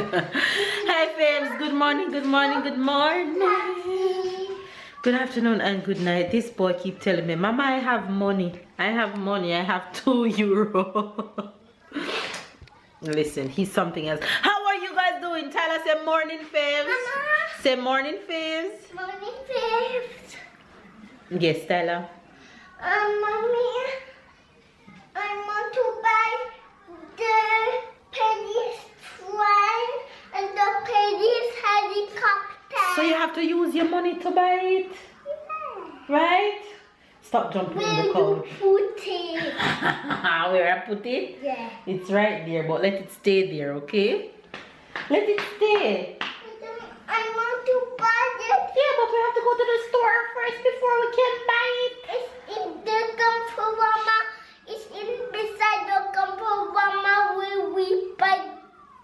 Hi faves, good morning, good morning, good morning. Good afternoon and good night. This boy keep telling me, Mama, I have money. I have money. I have €2. Listen, he's something else. How are you guys doing? Tyler, say morning faves. Mama. Say morning faves. Morning, babes. Yes, Tyler. Mommy, I want to buy the police train and the police helicopter. So you have to use your money to buy it, right? Stop jumping on the couch. Put it. Where I put it? Yeah. It's right there, but let it stay there, okay? Let it stay. I want to buy it. Yeah, but we have to go to the store first before we can buy it. It's in the Gamforama. It's in beside the Gamforama where we buy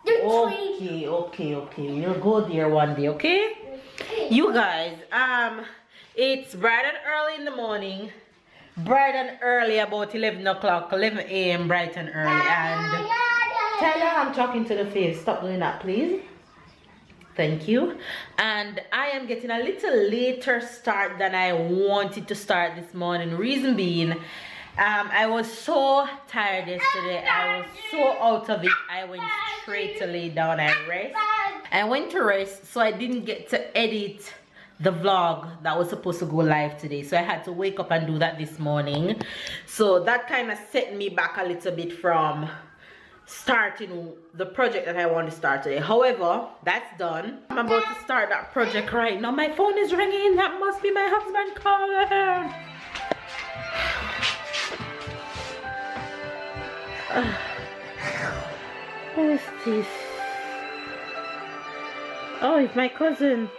the tree. Okay. We'll go there one day, okay? You guys, it's bright and early in the morning. Bright and early, about 11 o'clock, 11 a.m. bright and early. And Tyler, I'm talking to the face. Stop doing that, please. Thank you. And I am getting a little later start than I wanted to start this morning. Reason being, I was so tired yesterday. I was so out of it. I went straight to lay down and rest. I went to rest, so I didn't get to edit the vlog that was supposed to go live today. So I had to wake up and do that this morning. So that kind of set me back a little bit from starting the project that I want to start today. However, that's done. I'm about to start that project right now. My phone is ringing. That must be my husband calling. What is this? Oh, it's my cousin.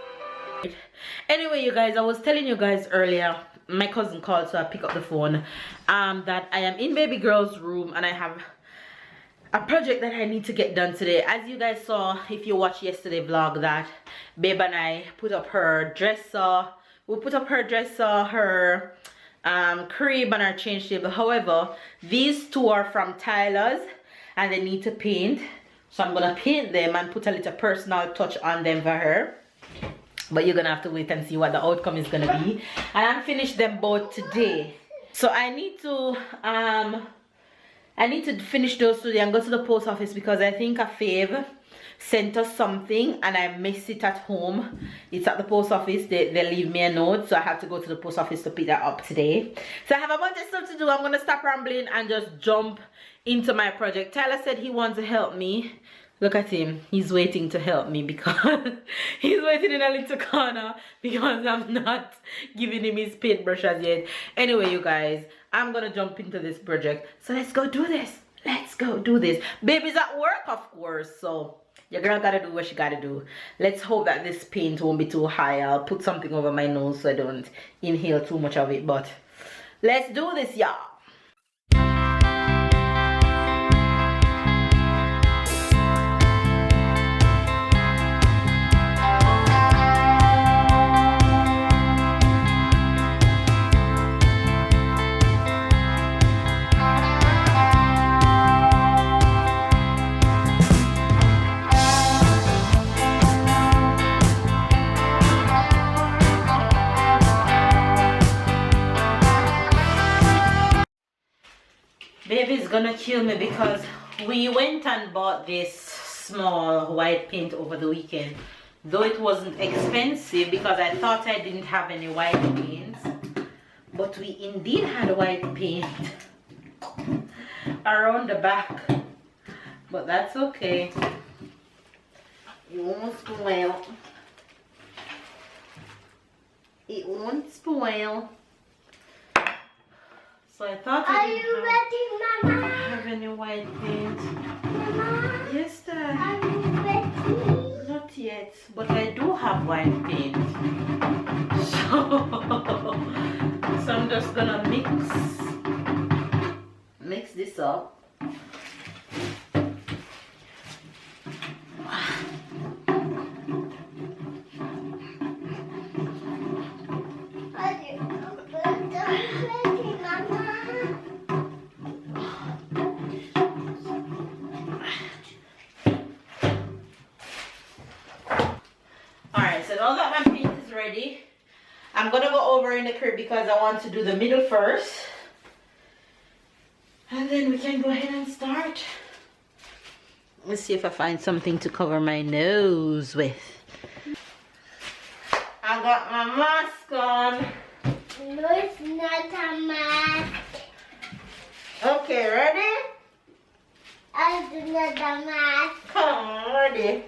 Anyway, you guys, I was telling you guys earlier, my cousin called, so I pick up the phone, that I am in baby girl's room and I have a project that I need to get done today. As you guys saw, if you watched yesterday vlog, that babe and I put up her dresser. We put up her dresser, her crib and her change table. However, these two are from Tyler's and they need to paint. So I'm gonna paint them and put a little personal touch on them for her. But you're gonna have to wait and see what the outcome is gonna be. And I'm finished them both today. So I need to finish those today and go to the post office because I think a fave sent us something and I missed it at home. It's at the post office. They leave me a note, so I have to go to the post office to pick that up today. So I have a bunch of stuff to do. I'm gonna stop rambling and just jump into my project. Tyler said he wants to help me. Look at him. He's waiting to help me because he's waiting in a little corner because I'm not giving him his paintbrush as yet. Anyway, you guys, I'm gonna jump into this project. So let's go do this. Let's go do this. Baby's at work, of course, so your girl gotta do what she gotta do. Let's hope that this paint won't be too high. I'll put something over my nose so I don't inhale too much of it, but let's do this, y'all. Baby's gonna kill me because we went and bought this small white paint over the weekend. Though it wasn't expensive because I thought I didn't have any white paints. But we indeed had white paint around the back. But that's okay. It won't spoil. It won't spoil. So I thought I didn't have any white paint. Mama? Yes, Dad. Are you ready? Not yet, but I do have white paint. So I'm just gonna mix this up. ready. I'm gonna go over in the crib because I want to do the middle first. And then we can go ahead and start. Let's see if I find something to cover my nose with. I got my mask on. No, it's not a mask. Okay, ready? I do not a mask. Come on, ready?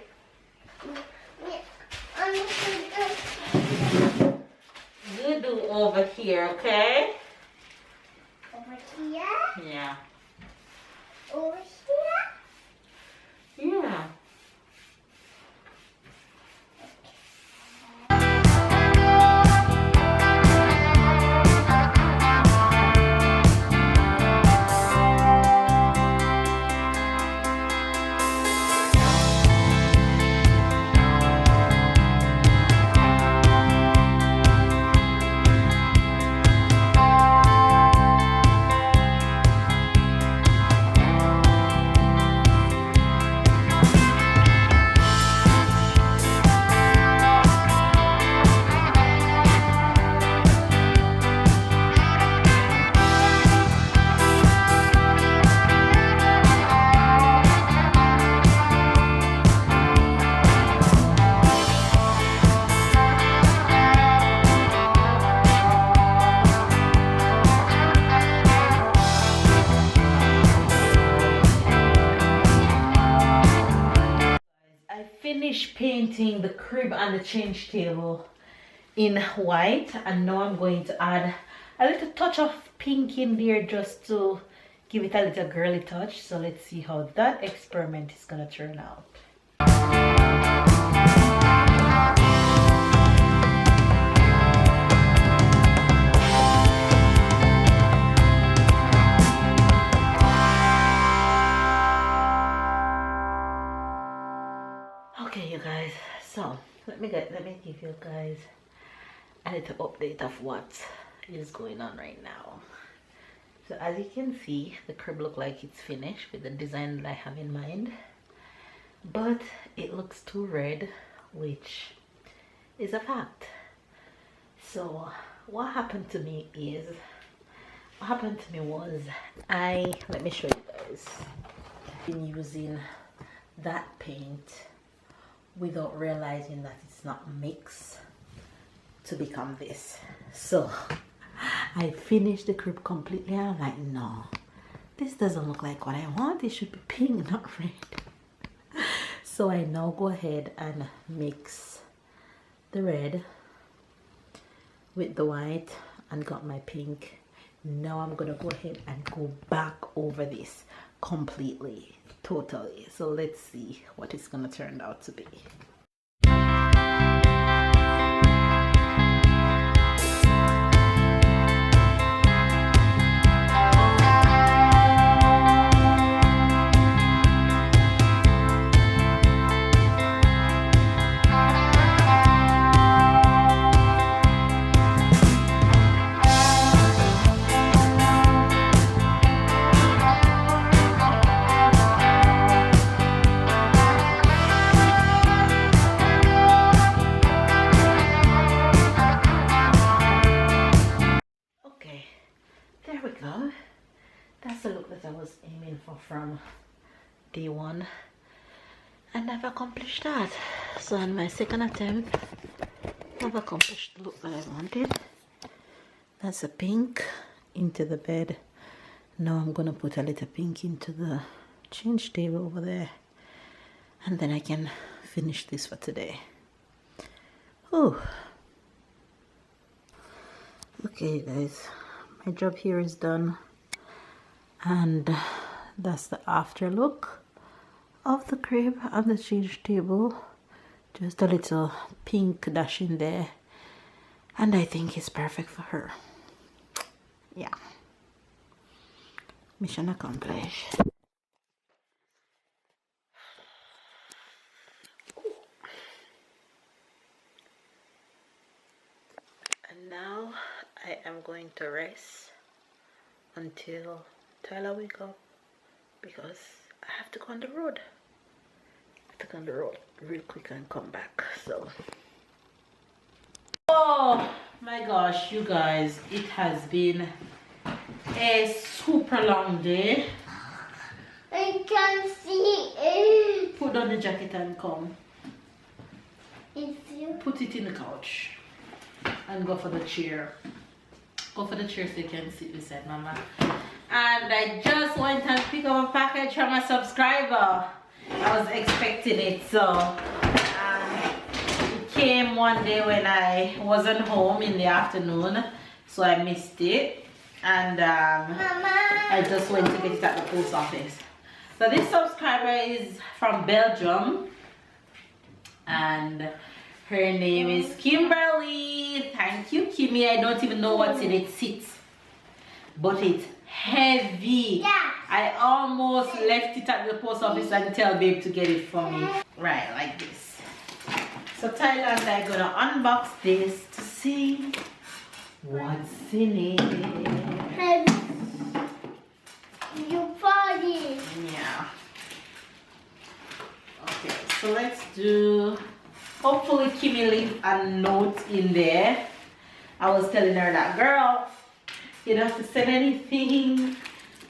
You do over here, okay? Over here? Yeah. Over here? Yeah. Finished painting the crib and the change table in white, and now I'm going to add a little touch of pink in there just to give it a little girly touch. So let's see how that experiment is gonna turn out. Okay, you guys, so let me give you guys a little update of what is going on right now. So as you can see, the crib look like it's finished with the design that I have in mind, but it looks too red, which is a fact. So what happened to me was let me show you guys. I've been using that paint without realizing that it's not mixed to become this. So I finished the crib completely and I'm like, no, this doesn't look like what I want. It should be pink, not red. So I now go ahead and mix the red with the white and got my pink. Now I'm gonna go ahead and go back over this completely, totally. So let's see what it's gonna turn out to be. There we go. That's the look that I was aiming for from day one, and I've accomplished that. So on my second attempt, I've accomplished the look that I wanted. That's a pink into the bed. Now I'm gonna put a little pink into the change table over there, and then I can finish this for today. Oh, okay guys, my job here is done, and that's the after look of the crib and the change table. Just a little pink dash in there, and I think it's perfect for her. Yeah, mission accomplished. And now I am going to rest until Tyler wake up, because I have to go on the road. I have to go on the road real quick and come back. So Oh my gosh, you guys, it has been a super long day. I can see it. Put on the jacket and come. It's you. Put it in the couch and go for the chair. Go for the chair so you can sit beside Mama. And I just went and picked up a package from a subscriber. I was expecting it, so it came one day when I wasn't home in the afternoon, so I missed it. And I just went to get it at the post office. So this subscriber is from Belgium, and her name is Kimberly. Thank you, Kimmy. I don't even know what's in it. Sits, but it's heavy. Yeah. I almost left it at the post office and tell babe to get it for me. Right, like this. So Tyler and I are gonna unbox this to see what's in it. You found it. Yeah. Okay, so let's do. Hopefully Kimmy leave a note in there. I was telling her that, girl, you don't have to send anything,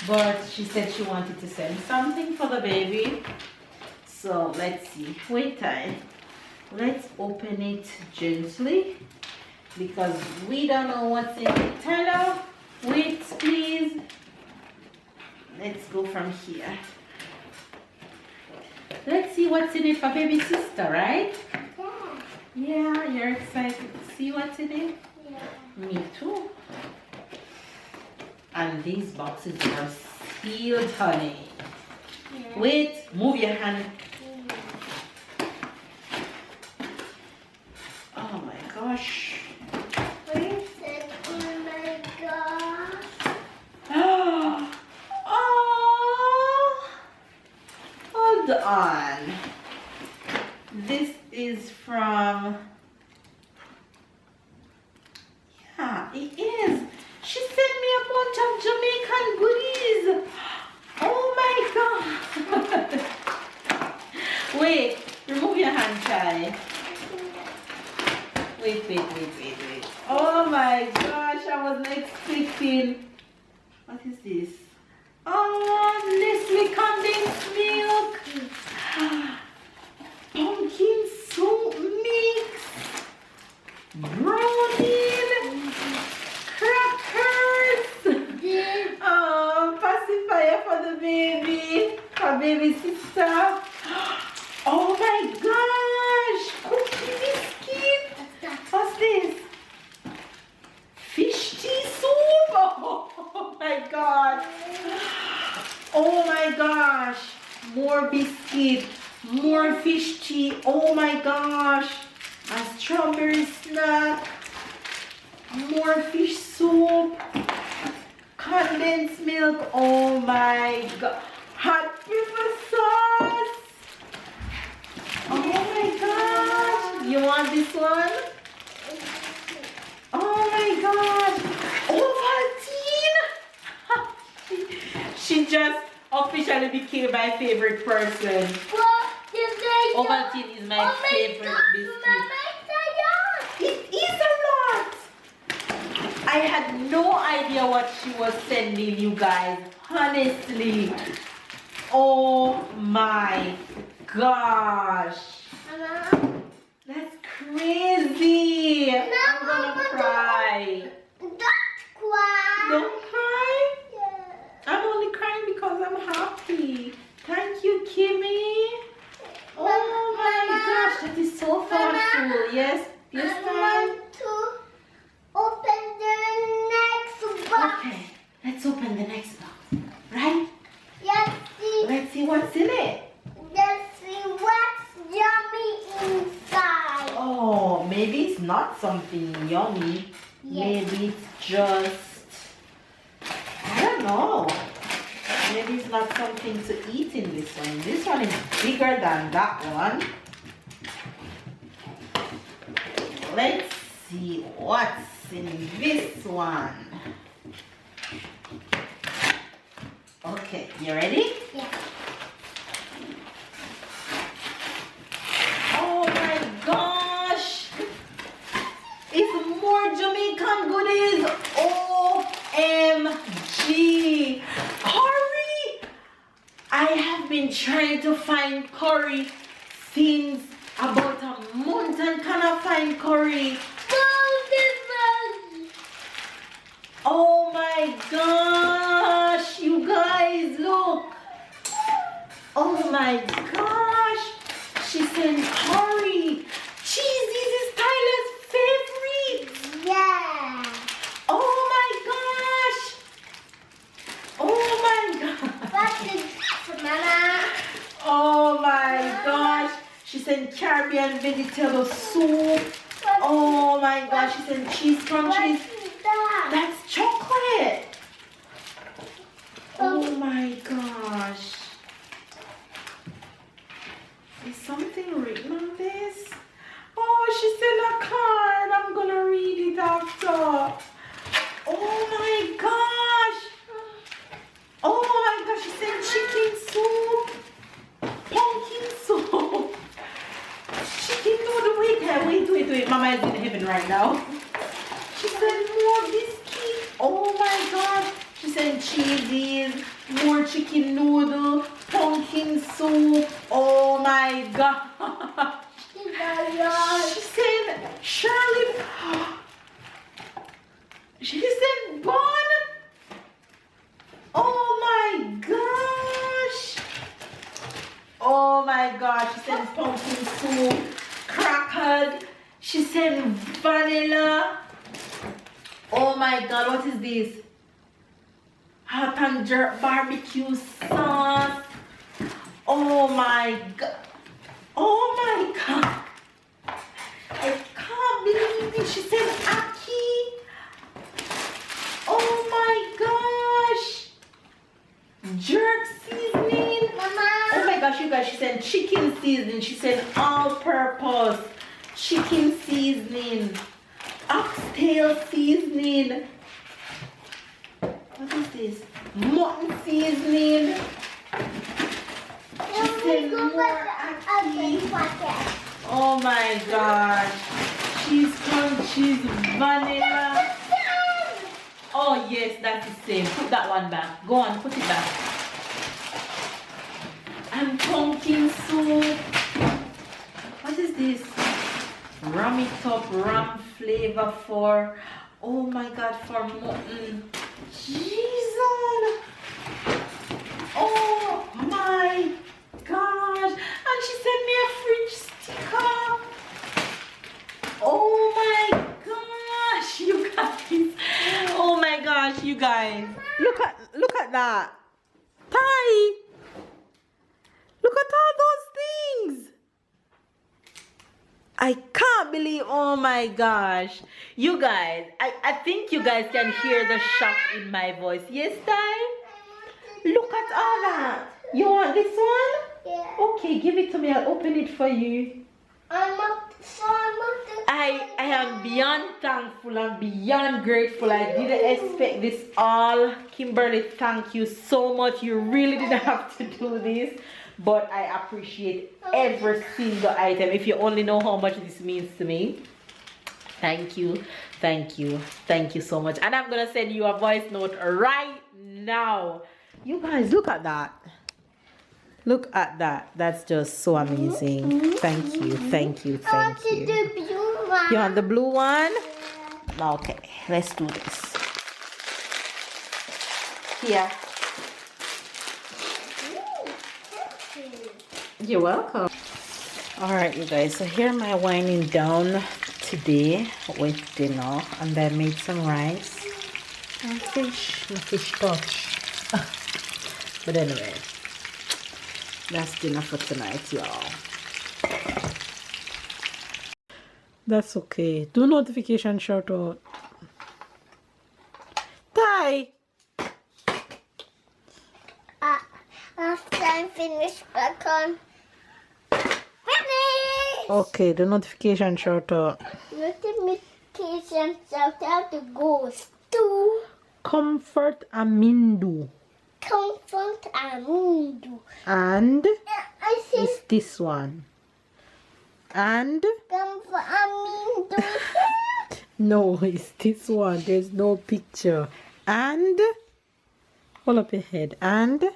but she said she wanted to send something for the baby. So let's see. Wait time. Let's open it gently because we don't know what's in it. Tyler, wait please. Let's go from here. Let's see what's in it for baby sister, right? Yeah, you're excited to see what's in it? Yeah. Me too. And these boxes are sealed, honey. Yeah. Wait, move your hand. Oh my gosh. Wait, oh my gosh. Oh, hold on. This is from, yeah, it is. She sent me a bunch of Jamaican goodies. Oh my god. Wait, remove your hand, Chai. Wait. Oh my gosh, I wasn't expecting. What is this? Oh, Nestle condensed milk. Pumpkin soup mix. Brownie. Crackers. Oh, pacifier for the baby. For baby sister. Oh my gosh. Cookie biscuit. What's this? Fish tea soup. Oh my god. Oh my gosh. More biscuit. More fish tea. Oh my gosh. A strawberry snack. More fish soup. Condensed milk. Oh my god. Hot pepper sauce. Oh my gosh. You want this one? Oh my gosh. Ovaltine. She just officially became my favorite person. Ovaltine is my favorite biscuit. It is a lot. I had no idea what she was sending you guys. Honestly. Oh my gosh. That's crazy. I'm gonna cry. Don't cry. Don't cry? Yeah. I'm only crying because I'm happy. Thank you, Kimmy. Oh my gosh, that is so thoughtful. Yes, yes, I ma'am. want to open the next box. Okay, let's open the next box. Right? Yes, see. Let's see what's in it. Let's see what's yummy inside. Oh, maybe it's not something yummy. Yes. Maybe it's just, I don't know. Maybe it's not something to eat in this one. This one is bigger than that one. Let's see what's in this one. Okay, you ready? Yeah. Oh my gosh! It's find curry since about a month and cannot find curry. Oh my gosh, you guys, look. Oh my gosh. She said curry. Cheese is Tyler's favorite. Yeah. Oh my gosh. Oh my gosh. What is Mama? Oh my gosh. She said Caribbean vegetable soup. Oh my gosh. She said cheese crunchies. That's chocolate. Oh my gosh. Is something written on this? Oh, she sent a card. I'm gonna read it after. Oh my gosh. Oh my gosh, she said chicken soup. Pumpkin soup. Chicken noodle. Wait. Mama is in heaven right now. She said more biscuit. Oh my gosh. She said cheesies, more chicken noodle, pumpkin soup. Oh my gosh. She said Shirley. She said bun. Oh my gosh. Oh my gosh. She said pumpkin soup, crackers. She said vanilla. Oh my god, what is this? Hot and jerk barbecue sauce. Oh my god. Oh my god. I can't believe it. She said aki. Oh my gosh. Jerk seasoning. Mama. Oh my gosh, you guys, she said chicken seasoning. She said all purpose chicken seasoning. Oxtail seasoning. What is this? Mutton seasoning. She said more ackee. Oh my gosh. Cheese crunchies, vanilla. Oh yes, that's the same. Put that one back. Go on, put it back. And pumpkin soup. What is this? Ram it up, ram flavor for, oh my god, for mutton. Jesus. Oh my gosh. And she sent me a fridge sticker. Oh my gosh, you guys. Oh my gosh, you guys. Look at that. Ty. Look at all those things. I can't believe, oh my gosh. You guys, I think you guys can hear the shock in my voice. Yes, Ty? Look at all that. You want this one? Yeah. Okay, give it to me. I'll open it for you. I am beyond thankful and beyond grateful. I didn't expect this all. Kimberly, thank you so much. You really didn't have to do this. But I appreciate every single item. If you only know how much this means to me. Thank you. Thank you. Thank you so much. And I'm going to send you a voice note right now. You guys, look at that. Look at that. That's just so amazing. Thank you. Thank you. Thank you. You want the blue one? Okay. Let's do this. Here. You're welcome. All right, you guys, so here am I winding down today with dinner, and I made some rice and fish. My fish touch. But anyway, that's dinner for tonight, y'all. That's okay. Do notification shout out. Ty. After I finish back on. Okay, the notification shout out. Notification shout out to goes to Comfort Amindu. Comfort Amindu. And I see it's this one. And Comfort Amindu. no, it's this one. There's no picture. And hold up your head. And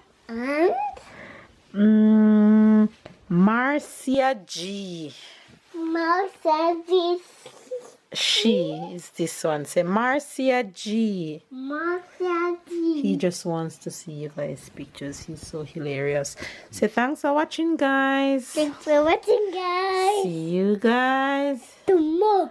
Marcia G. Marcia G. She is this one. Say Marcia G. Marcia G. He just wants to see you guys' pictures. He's so hilarious. Say thanks for watching, guys. Thanks for watching, guys. See you guys Tomorrow.